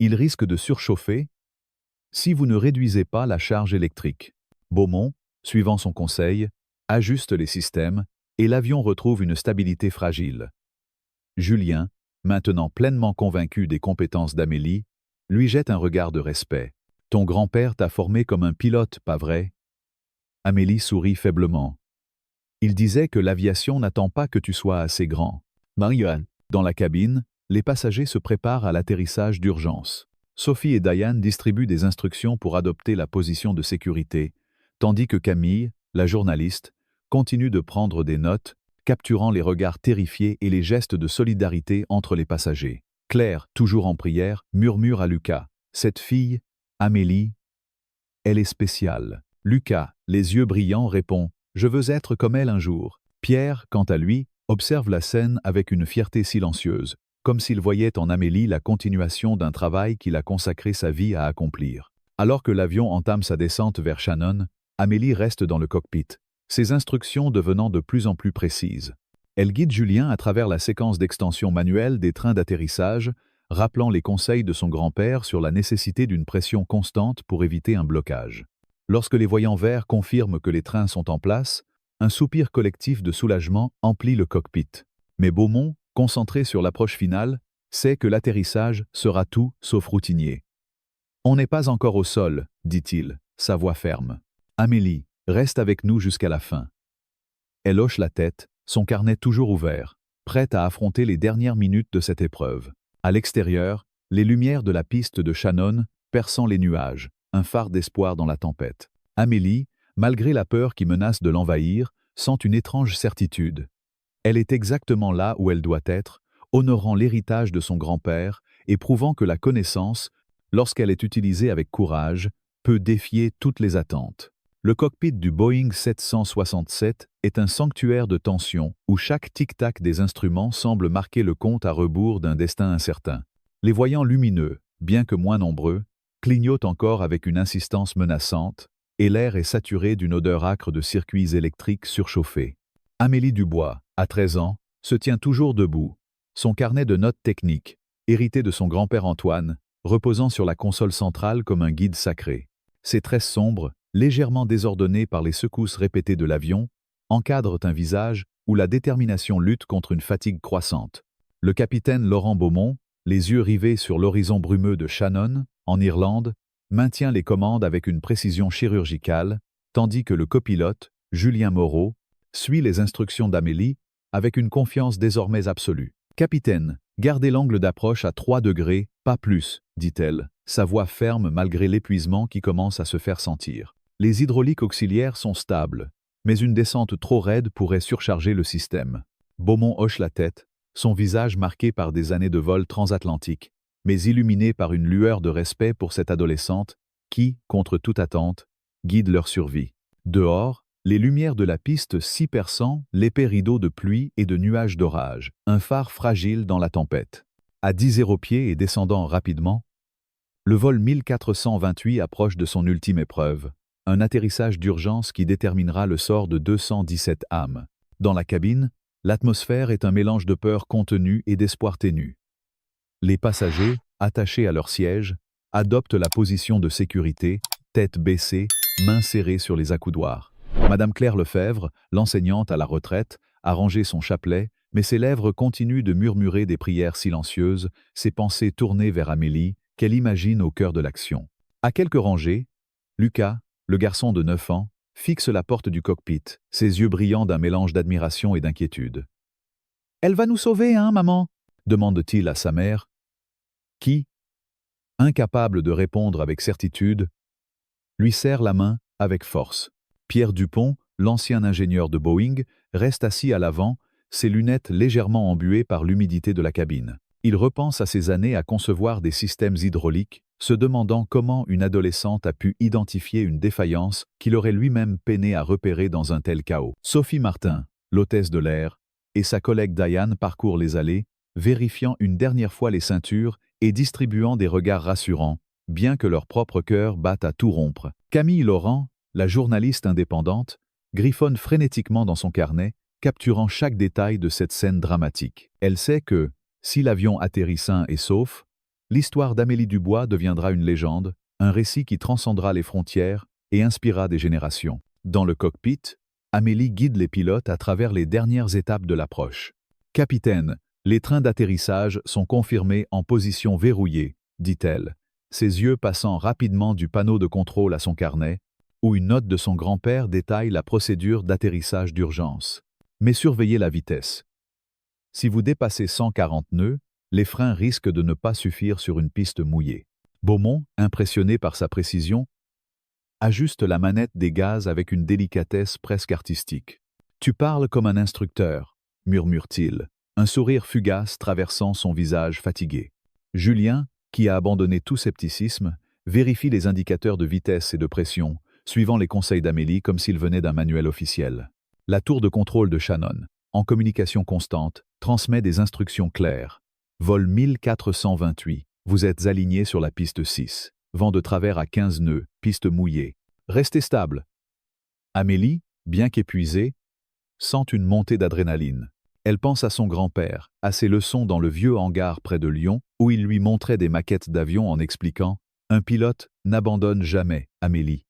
Il risque de surchauffer si vous ne réduisez pas la charge électrique. » Beaumont, suivant son conseil, ajuste les systèmes et l'avion retrouve une stabilité fragile. Julien, maintenant pleinement convaincu des compétences d'Amélie, lui jette un regard de respect. « Ton grand-père t'a formé comme un pilote, pas vrai ?» Amélie sourit faiblement. « Il disait que l'aviation n'attend pas que tu sois assez grand. » Marianne. Dans la cabine, les passagers se préparent à l'atterrissage d'urgence. Sophie et Diane distribuent des instructions pour adopter la position de sécurité, tandis que Camille, la journaliste, continue de prendre des notes, capturant les regards terrifiés et les gestes de solidarité entre les passagers. Claire, toujours en prière, murmure à Lucas. « Cette fille, Amélie, elle est spéciale. » Lucas, les yeux brillants, répond « Je veux être comme elle un jour. » Pierre, quant à lui, observe la scène avec une fierté silencieuse, comme s'il voyait en Amélie la continuation d'un travail qu'il a consacré sa vie à accomplir. Alors que l'avion entame sa descente vers Shannon, Amélie reste dans le cockpit, ses instructions devenant de plus en plus précises. Elle guide Julien à travers la séquence d'extension manuelle des trains d'atterrissage, rappelant les conseils de son grand-père sur la nécessité d'une pression constante pour éviter un blocage. Lorsque les voyants verts confirment que les trains sont en place, un soupir collectif de soulagement emplit le cockpit. Mais Beaumont, concentré sur l'approche finale, sait que l'atterrissage sera tout sauf routinier. « On n'est pas encore au sol, dit-il, sa voix ferme. Amélie, reste avec nous jusqu'à la fin. » Elle hoche la tête, son carnet toujours ouvert, prête à affronter les dernières minutes de cette épreuve. À l'extérieur, les lumières de la piste de Shannon perçant les nuages, un phare d'espoir dans la tempête. Amélie, malgré la peur qui menace de l'envahir, sent une étrange certitude. Elle est exactement là où elle doit être, honorant l'héritage de son grand-père et prouvant que la connaissance, lorsqu'elle est utilisée avec courage, peut défier toutes les attentes. Le cockpit du Boeing 767 est un sanctuaire de tension où chaque tic-tac des instruments semble marquer le compte à rebours d'un destin incertain. Les voyants lumineux, bien que moins nombreux, clignotent encore avec une insistance menaçante, et l'air est saturé d'une odeur âcre de circuits électriques surchauffés. Amélie Dubois, à 13 ans, se tient toujours debout, son carnet de notes techniques, hérité de son grand-père Antoine, reposant sur la console centrale comme un guide sacré. Ses tresses sombres, légèrement désordonnés par les secousses répétées de l'avion, encadrent un visage où la détermination lutte contre une fatigue croissante. Le capitaine Laurent Beaumont, les yeux rivés sur l'horizon brumeux de Shannon, en Irlande, maintient les commandes avec une précision chirurgicale, tandis que le copilote, Julien Moreau, suit les instructions d'Amélie avec une confiance désormais absolue. « Capitaine, gardez l'angle d'approche à 3 degrés, pas plus, dit-elle, sa voix ferme malgré l'épuisement qui commence à se faire sentir. Les hydrauliques auxiliaires sont stables, mais une descente trop raide pourrait surcharger le système. Beaumont hoche la tête, son visage marqué par des années de vol transatlantique, mais illuminé par une lueur de respect pour cette adolescente qui, contre toute attente, guide leur survie. Dehors, les lumières de la piste si perçant l'épais rideau de pluie et de nuages d'orage, un phare fragile dans la tempête. À 10 pieds et descendant rapidement, le vol 1428 approche de son ultime épreuve, un atterrissage d'urgence qui déterminera le sort de 217 âmes. Dans la cabine, l'atmosphère est un mélange de peur contenue et d'espoir ténu. Les passagers, attachés à leur siège, adoptent la position de sécurité, tête baissée, mains serrées sur les accoudoirs. Madame Claire Lefebvre, l'enseignante à la retraite, a rangé son chapelet, mais ses lèvres continuent de murmurer des prières silencieuses, ses pensées tournées vers Amélie, qu'elle imagine au cœur de l'action. À quelques rangées, Lucas, le garçon de 9 ans, fixe la porte du cockpit, ses yeux brillants d'un mélange d'admiration et d'inquiétude. « Elle va nous sauver, hein, maman ?» demande-t-il à sa mère, qui, incapable de répondre avec certitude, lui serre la main avec force. Pierre Dupont, l'ancien ingénieur de Boeing, reste assis à l'avant, ses lunettes légèrement embuées par l'humidité de la cabine. Il repense à ses années à concevoir des systèmes hydrauliques, se demandant comment une adolescente a pu identifier une défaillance qu'il aurait lui-même peiné à repérer dans un tel chaos. Sophie Martin, l'hôtesse de l'air, et sa collègue Diane parcourent les allées, vérifiant une dernière fois les ceintures et distribuant des regards rassurants, bien que leur propre cœur batte à tout rompre. Camille Laurent, la journaliste indépendante, griffonne frénétiquement dans son carnet, capturant chaque détail de cette scène dramatique. Elle sait que, si l'avion atterrit sain et sauf, l'histoire d'Amélie Dubois deviendra une légende, un récit qui transcendra les frontières et inspirera des générations. Dans le cockpit, Amélie guide les pilotes à travers les dernières étapes de l'approche. « Capitaine, les trains d'atterrissage sont confirmés en position verrouillée, » dit-elle, ses yeux passant rapidement du panneau de contrôle à son carnet, où une note de son grand-père détaille la procédure d'atterrissage d'urgence. Mais surveillez la vitesse. Si vous dépassez 140 nœuds, les freins risquent de ne pas suffire sur une piste mouillée. Beaumont, impressionné par sa précision, ajuste la manette des gaz avec une délicatesse presque artistique. « Tu parles comme un instructeur », murmure-t-il, un sourire fugace traversant son visage fatigué. Julien, qui a abandonné tout scepticisme, vérifie les indicateurs de vitesse et de pression, suivant les conseils d'Amélie comme s'il venait d'un manuel officiel. La tour de contrôle de Shannon, en communication constante, transmet des instructions claires. Vol 1428, vous êtes aligné sur la piste 6. Vent de travers à 15 nœuds, piste mouillée. Restez stable. Amélie, bien qu'épuisée, sent une montée d'adrénaline. Elle pense à son grand-père, à ses leçons dans le vieux hangar près de Lyon, où il lui montrait des maquettes d'avions en expliquant « Un pilote n'abandonne jamais, Amélie ».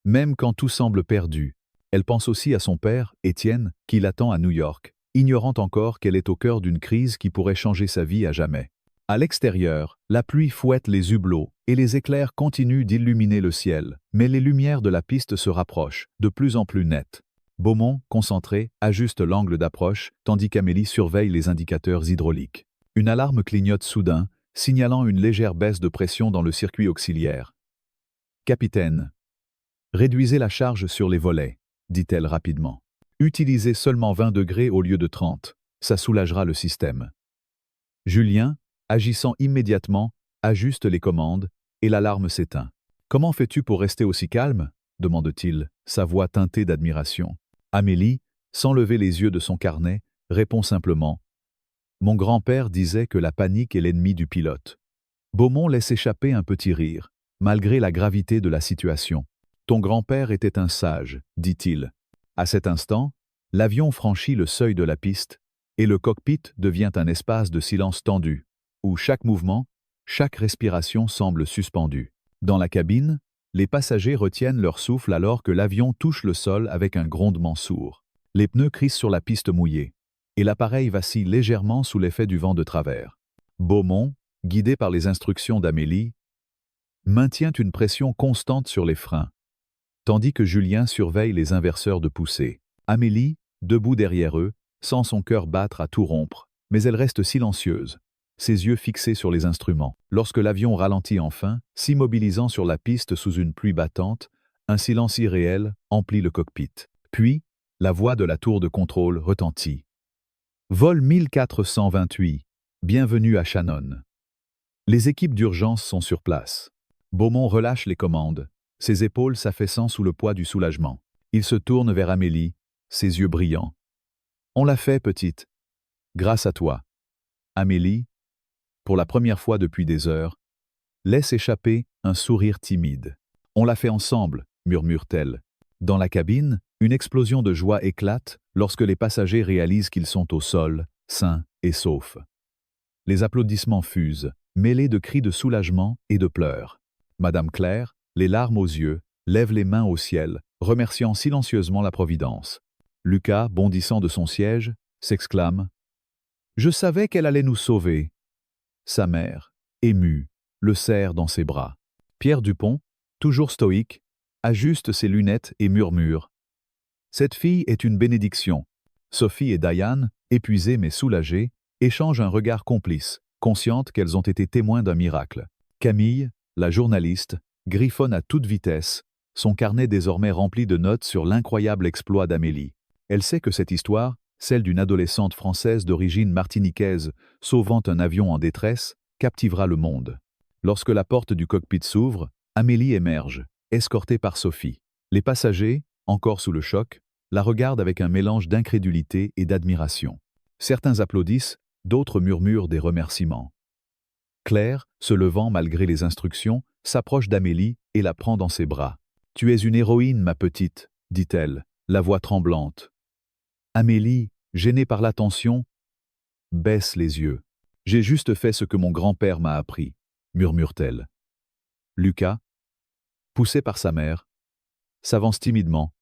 Même quand tout semble perdu, elle pense aussi à son père, Étienne, qui l'attend à New York, ignorant encore qu'elle est au cœur d'une crise qui pourrait changer sa vie à jamais. À l'extérieur, la pluie fouette les hublots et les éclairs continuent d'illuminer le ciel, mais les lumières de la piste se rapprochent, de plus en plus nettes. Beaumont, concentré, ajuste l'angle d'approche, tandis qu'Amélie surveille les indicateurs hydrauliques. Une alarme clignote soudain, signalant une légère baisse de pression dans le circuit auxiliaire. « Capitaine, réduisez la charge sur les volets », dit-elle rapidement. « Utilisez seulement 20 degrés au lieu de 30, ça soulagera le système. » Julien, agissant immédiatement, ajuste les commandes et l'alarme s'éteint. « Comment fais-tu pour rester aussi calme ?» demande-t-il, sa voix teintée d'admiration. Amélie, sans lever les yeux de son carnet, répond simplement « Mon grand-père disait que la panique est l'ennemi du pilote. » Beaumont laisse échapper un petit rire, malgré la gravité de la situation. « Ton grand-père était un sage, dit-il. » À cet instant, l'avion franchit le seuil de la piste et le cockpit devient un espace de silence tendu, où chaque mouvement, chaque respiration semble suspendue. Dans la cabine, les passagers retiennent leur souffle alors que l'avion touche le sol avec un grondement sourd. Les pneus crissent sur la piste mouillée, et l'appareil vacille légèrement sous l'effet du vent de travers. Beaumont, guidé par les instructions d'Amélie, maintient une pression constante sur les freins, tandis que Julien surveille les inverseurs de poussée. Amélie, debout derrière eux, sent son cœur battre à tout rompre, mais elle reste silencieuse, ses yeux fixés sur les instruments. Lorsque l'avion ralentit enfin, s'immobilisant sur la piste sous une pluie battante, un silence irréel emplit le cockpit. Puis, la voix de la tour de contrôle retentit. Vol 1428, bienvenue à Shannon. Les équipes d'urgence sont sur place. Beaumont relâche les commandes, ses épaules s'affaissant sous le poids du soulagement. Il se tourne vers Amélie, ses yeux brillants. On l'a fait, petite. Grâce à toi. Amélie, pour la première fois depuis des heures, laisse échapper un sourire timide. On l'a fait ensemble, murmure-t-elle. Dans la cabine, une explosion de joie éclate lorsque les passagers réalisent qu'ils sont au sol, sains et saufs. Les applaudissements fusent, mêlés de cris de soulagement et de pleurs. Madame Claire, les larmes aux yeux, lève les mains au ciel, remerciant silencieusement la Providence. Lucas, bondissant de son siège, s'exclame « Je savais qu'elle allait nous sauver !» Sa mère, émue, le serre dans ses bras. Pierre Dupont, toujours stoïque, ajuste ses lunettes et murmure « Cette fille est une bénédiction !» Sophie et Diane, épuisées mais soulagées, échangent un regard complice, conscientes qu'elles ont été témoins d'un miracle. Camille, la journaliste, griffonne à toute vitesse, son carnet désormais rempli de notes sur l'incroyable exploit d'Amélie. Elle sait que cette histoire, celle d'une adolescente française d'origine martiniquaise sauvant un avion en détresse, captivera le monde. Lorsque la porte du cockpit s'ouvre, Amélie émerge, escortée par Sophie. Les passagers, encore sous le choc, la regardent avec un mélange d'incrédulité et d'admiration. Certains applaudissent, d'autres murmurent des remerciements. Claire, se levant malgré les instructions, s'approche d'Amélie et la prend dans ses bras. « Tu es une héroïne, ma petite, » dit-elle, la voix tremblante. Amélie, gênée par l'attention, baisse les yeux. « J'ai juste fait ce que mon grand-père m'a appris, » murmure-t-elle. Lucas, poussé par sa mère, s'avance timidement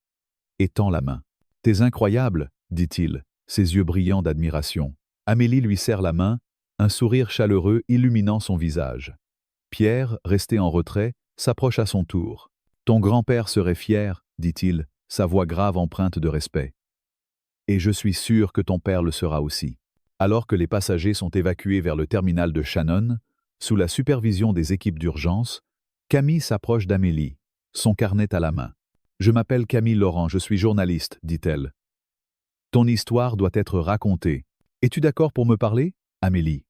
et tend la main. « T'es incroyable, » dit-il, ses yeux brillants d'admiration. Amélie lui serre la main, un sourire chaleureux illuminant son visage. Pierre, resté en retrait, s'approche à son tour. « Ton grand-père serait fier, » dit-il, sa voix grave empreinte de respect. « Et je suis sûr que ton père le sera aussi. » Alors que les passagers sont évacués vers le terminal de Shannon, sous la supervision des équipes d'urgence, Camille s'approche d'Amélie, son carnet à la main. « Je m'appelle Camille Laurent, je suis journaliste, » dit-elle. « Ton histoire doit être racontée. Es-tu d'accord pour me parler, Amélie ?»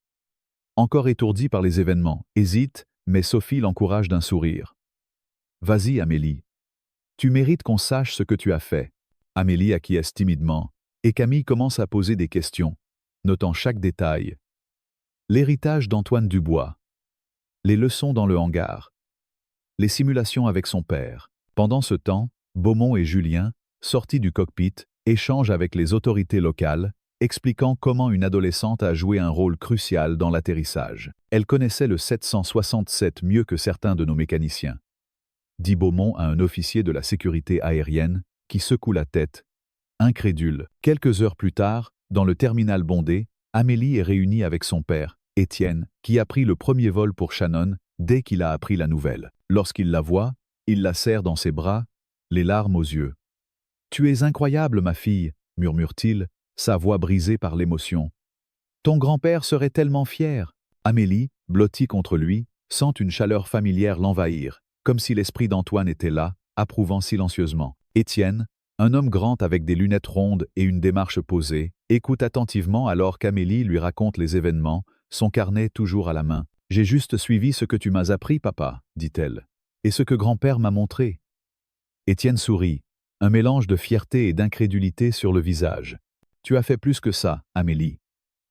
Encore étourdie par les événements, hésite, mais Sophie l'encourage d'un sourire. « Vas-y, Amélie. Tu mérites qu'on sache ce que tu as fait. » Amélie acquiesce timidement, et Camille commence à poser des questions, notant chaque détail. L'héritage d'Antoine Dubois. Les leçons dans le hangar. Les simulations avec son père. Pendant ce temps, Beaumont et Julien, sortis du cockpit, échangent avec les autorités locales, expliquant comment une adolescente a joué un rôle crucial dans l'atterrissage. Elle connaissait le 767 mieux que certains de nos mécaniciens, dit Beaumont à un officier de la sécurité aérienne, qui secoue la tête, incrédule. Quelques heures plus tard, dans le terminal bondé, Amélie est réunie avec son père, Étienne, qui a pris le premier vol pour Shannon dès qu'il a appris la nouvelle. Lorsqu'il la voit, il la serre dans ses bras, les larmes aux yeux. « Tu es incroyable, ma fille, » murmure-t-il, sa voix brisée par l'émotion. « Ton grand-père serait tellement fier. » Amélie, blottie contre lui, sent une chaleur familière l'envahir, comme si l'esprit d'Antoine était là, approuvant silencieusement. Étienne, un homme grand avec des lunettes rondes et une démarche posée, écoute attentivement alors qu'Amélie lui raconte les événements, son carnet toujours à la main. « J'ai juste suivi ce que tu m'as appris, papa, » dit-elle. « Et ce que grand-père m'a montré. » Étienne sourit, un mélange de fierté et d'incrédulité sur le visage. « Tu as fait plus que ça, Amélie.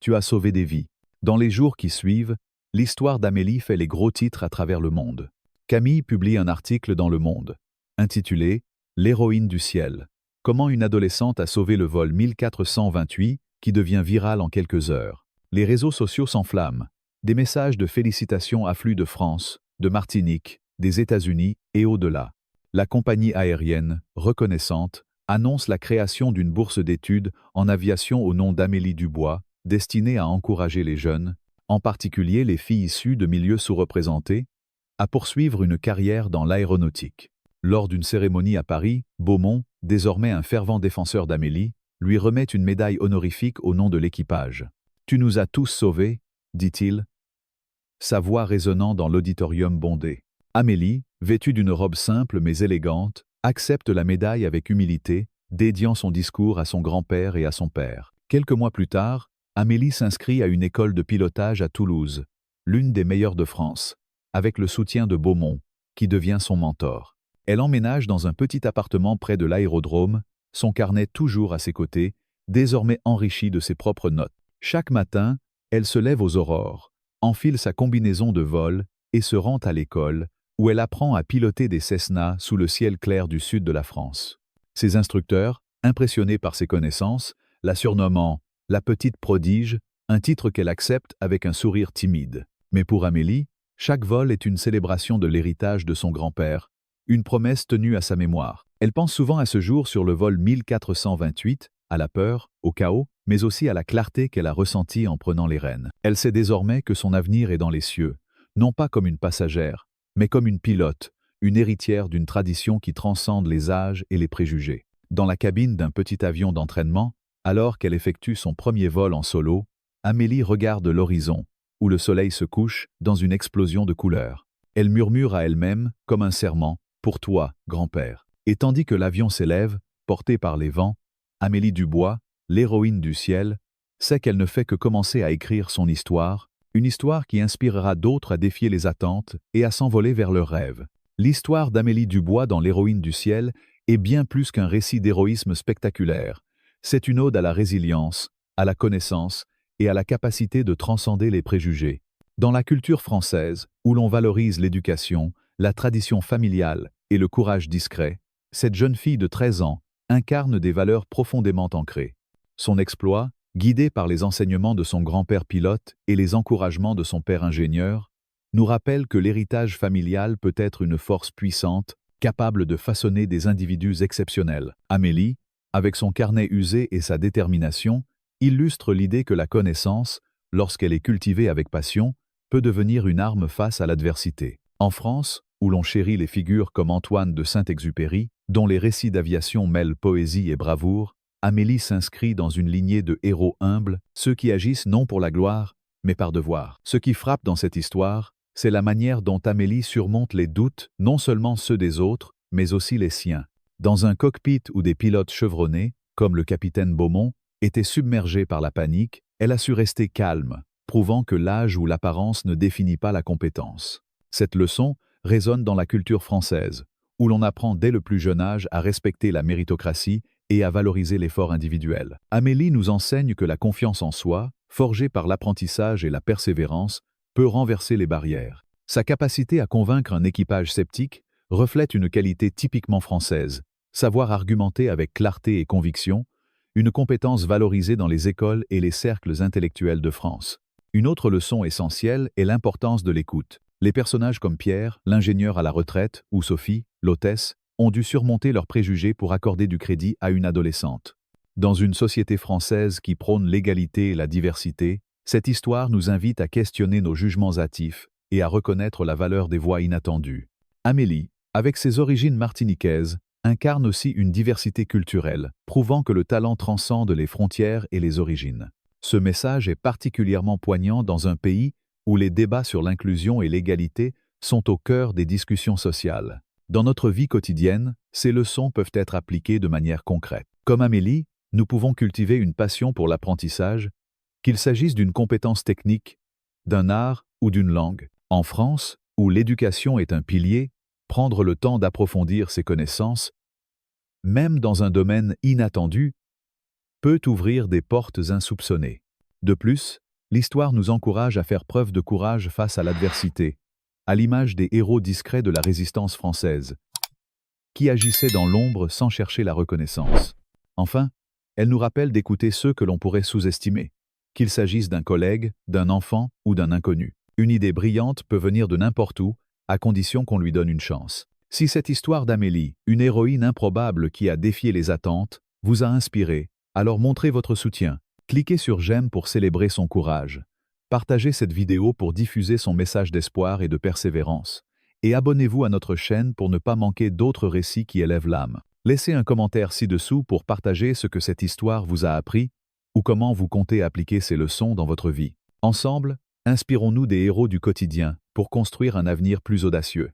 Tu as sauvé des vies. » Dans les jours qui suivent, l'histoire d'Amélie fait les gros titres à travers le monde. Camille publie un article dans Le Monde, intitulé « L'héroïne du ciel. Comment une adolescente a sauvé le vol 1428 qui devient viral en quelques heures. » Les réseaux sociaux s'enflamment. Des messages de félicitations affluent de France, de Martinique, des États-Unis et au-delà. La compagnie aérienne, reconnaissante, annonce la création d'une bourse d'études en aviation au nom d'Amélie Dubois, destinée à encourager les jeunes, en particulier les filles issues de milieux sous-représentés, à poursuivre une carrière dans l'aéronautique. Lors d'une cérémonie à Paris, Beaumont, désormais un fervent défenseur d'Amélie, lui remet une médaille honorifique au nom de l'équipage. « Tu nous as tous sauvés », dit-il, sa voix résonnant dans l'auditorium bondé. Amélie, vêtue d'une robe simple mais élégante, accepte la médaille avec humilité, dédiant son discours à son grand-père et à son père. Quelques mois plus tard, Amélie s'inscrit à une école de pilotage à Toulouse, l'une des meilleures de France, avec le soutien de Beaumont, qui devient son mentor. Elle emménage dans un petit appartement près de l'aérodrome, son carnet toujours à ses côtés, désormais enrichi de ses propres notes. Chaque matin, elle se lève aux aurores, enfile sa combinaison de vol et se rend à l'école, où elle apprend à piloter des Cessna sous le ciel clair du sud de la France. Ses instructeurs, impressionnés par ses connaissances, la surnommant « la petite prodige », un titre qu'elle accepte avec un sourire timide. Mais pour Amélie, chaque vol est une célébration de l'héritage de son grand-père, une promesse tenue à sa mémoire. Elle pense souvent à ce jour sur le vol 1428, à la peur, au chaos, mais aussi à la clarté qu'elle a ressentie en prenant les rênes. Elle sait désormais que son avenir est dans les cieux, non pas comme une passagère, mais comme une pilote, une héritière d'une tradition qui transcende les âges et les préjugés. Dans la cabine d'un petit avion d'entraînement, alors qu'elle effectue son premier vol en solo, Amélie regarde l'horizon, où le soleil se couche dans une explosion de couleurs. Elle murmure à elle-même, comme un serment, « Pour toi, grand-père ». Et tandis que l'avion s'élève, porté par les vents, Amélie Dubois, l'héroïne du ciel, sait qu'elle ne fait que commencer à écrire son histoire, une histoire qui inspirera d'autres à défier les attentes et à s'envoler vers leurs rêves. L'histoire d'Amélie Dubois dans L'héroïne du ciel est bien plus qu'un récit d'héroïsme spectaculaire. C'est une ode à la résilience, à la connaissance et à la capacité de transcender les préjugés. Dans la culture française, où l'on valorise l'éducation, la tradition familiale et le courage discret, cette jeune fille de 13 ans incarne des valeurs profondément ancrées. Son exploit, guidé par les enseignements de son grand-père pilote et les encouragements de son père ingénieur, nous rappelle que l'héritage familial peut être une force puissante, capable de façonner des individus exceptionnels. Amélie, avec son carnet usé et sa détermination, illustre l'idée que la connaissance, lorsqu'elle est cultivée avec passion, peut devenir une arme face à l'adversité. En France, où l'on chérit les figures comme Antoine de Saint-Exupéry, dont les récits d'aviation mêlent poésie et bravoure, Amélie s'inscrit dans une lignée de héros humbles, ceux qui agissent non pour la gloire, mais par devoir. Ce qui frappe dans cette histoire, c'est la manière dont Amélie surmonte les doutes, non seulement ceux des autres, mais aussi les siens. Dans un cockpit où des pilotes chevronnés, comme le capitaine Beaumont, étaient submergés par la panique, elle a su rester calme, prouvant que l'âge ou l'apparence ne définit pas la compétence. Cette leçon résonne dans la culture française, où l'on apprend dès le plus jeune âge à respecter la méritocratie et à valoriser l'effort individuel. Amélie nous enseigne que la confiance en soi, forgée par l'apprentissage et la persévérance, peut renverser les barrières. Sa capacité à convaincre un équipage sceptique reflète une qualité typiquement française, savoir argumenter avec clarté et conviction, une compétence valorisée dans les écoles et les cercles intellectuels de France. Une autre leçon essentielle est l'importance de l'écoute. Les personnages comme Pierre, l'ingénieur à la retraite, ou Sophie, l'hôtesse, ont dû surmonter leurs préjugés pour accorder du crédit à une adolescente. Dans une société française qui prône l'égalité et la diversité, cette histoire nous invite à questionner nos jugements hâtifs et à reconnaître la valeur des voix inattendues. Amélie, avec ses origines martiniquaises, incarne aussi une diversité culturelle, prouvant que le talent transcende les frontières et les origines. Ce message est particulièrement poignant dans un pays où les débats sur l'inclusion et l'égalité sont au cœur des discussions sociales. Dans notre vie quotidienne, ces leçons peuvent être appliquées de manière concrète. Comme Amélie, nous pouvons cultiver une passion pour l'apprentissage, qu'il s'agisse d'une compétence technique, d'un art ou d'une langue. En France, où l'éducation est un pilier, prendre le temps d'approfondir ses connaissances, même dans un domaine inattendu, peut ouvrir des portes insoupçonnées. De plus, l'histoire nous encourage à faire preuve de courage face à l'adversité, à l'image des héros discrets de la résistance française, qui agissaient dans l'ombre sans chercher la reconnaissance. Enfin, elle nous rappelle d'écouter ceux que l'on pourrait sous-estimer, qu'il s'agisse d'un collègue, d'un enfant ou d'un inconnu. Une idée brillante peut venir de n'importe où, à condition qu'on lui donne une chance. Si cette histoire d'Amélie, une héroïne improbable qui a défié les attentes, vous a inspiré, alors montrez votre soutien. Cliquez sur j'aime pour célébrer son courage. Partagez cette vidéo pour diffuser son message d'espoir et de persévérance. Et abonnez-vous à notre chaîne pour ne pas manquer d'autres récits qui élèvent l'âme. Laissez un commentaire ci-dessous pour partager ce que cette histoire vous a appris ou comment vous comptez appliquer ces leçons dans votre vie. Ensemble, inspirons-nous des héros du quotidien pour construire un avenir plus audacieux.